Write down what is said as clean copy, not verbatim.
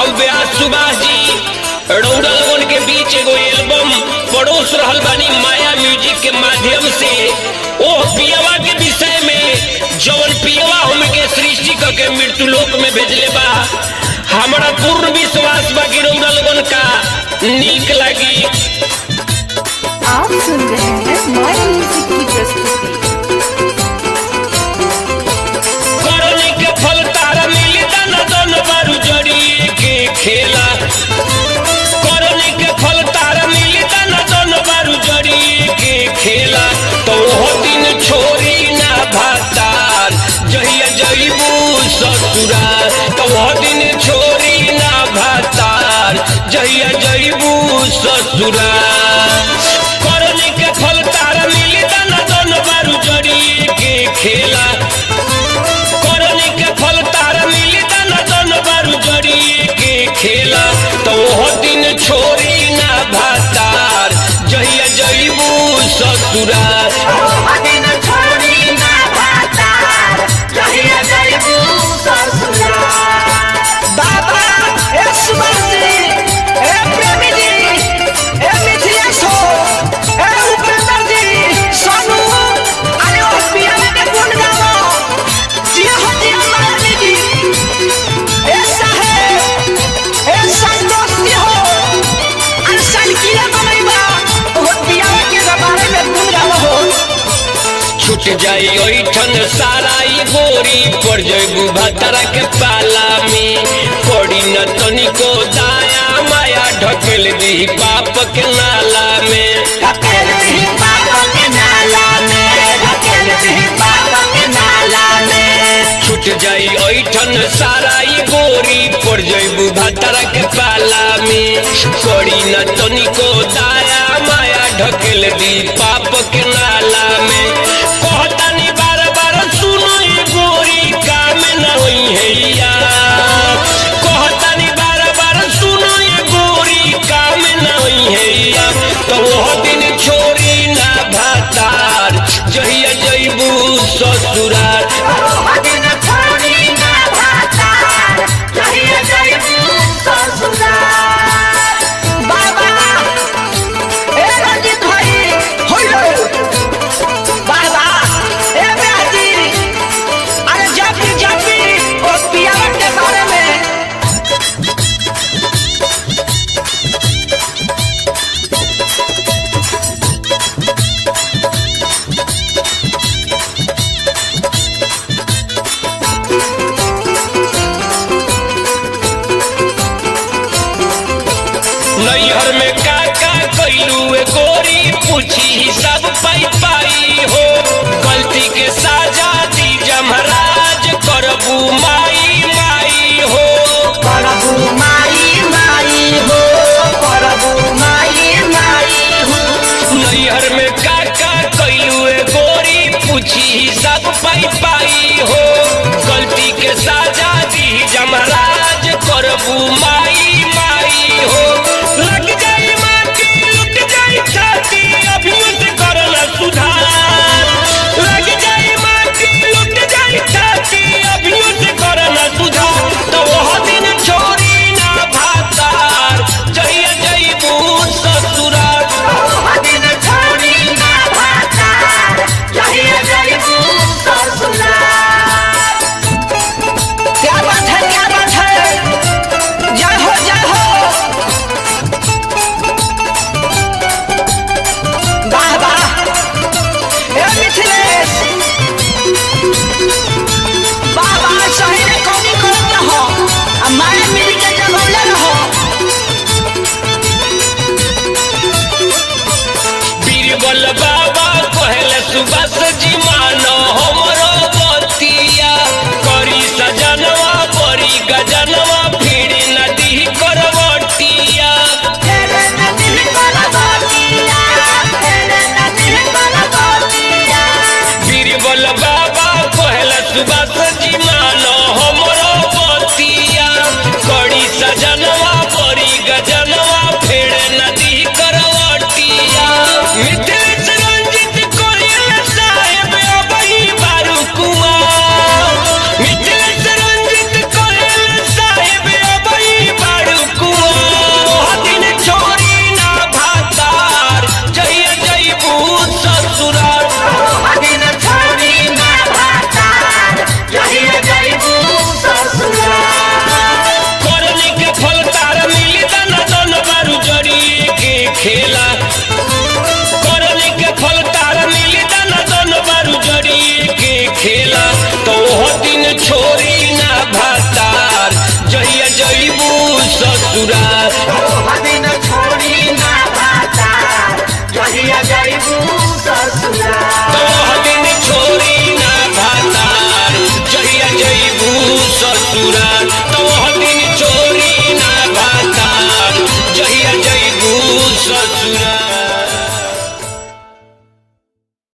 हम व्यास सुभाष जी रौरा लोगन के बीच एगो एल्बम परोस रहल बानी माया म्यूजिक के माध्यम से। ओ पियवा के विषय में जवन पियवा हमके सृष्टि करके मृत्यु लोक में भेजले बा, हमारा पूर्ण विश्वास बा कि रौरा लोगन का नीक लगी। आप सुन रहे हैं माया म्यूजिक की प्रस्तुति। करने के फल तारा मिली दाना दोनों बारू जड़ी के खेला, करने के फल तारा मिली दाना दोनों बारू जड़ी के खेला। तो वो दिन छोरी ना भातार जहिया जईबू ससुराल, तो वो दिन छोरी ना भातार जहिया जईबू ससुराल। करने के फल तारा मिली दाना दोनों बारू जड़ी के खेला, करने के फल तारा मिली दाना दोनों बारू जड़ी के खेला। तो वो दिन छोरी ना भातार जहिया जईबू ससुराल। छूट जाई ओइठन सारा ई गोरी पड़ जइबू भतरा के पाला में। पड़ी न तनिको दाया माया ढकेल दी पाप के नाला में, ढकेल दी पाप के नाला में, ढकेल दी पाप के नाला में। छूट जाई ओइठन सारा ई गोरी पड़ जइबू भतरा के पाला में। पड़ी न तनिको दाया माया ढकेल दी पाप के नाला में। कहतानी बार बार सुनो ये गोरी काम न होई है यार, कहतानी बार बार सुनो ये गोरी काम न होई है यार। तो वो दिन छोरी ना भातार जहिया जईबू ससुराल, नैहर में काका कैलू गोरी पूछी सब पाई पाई हो। गलती के साजा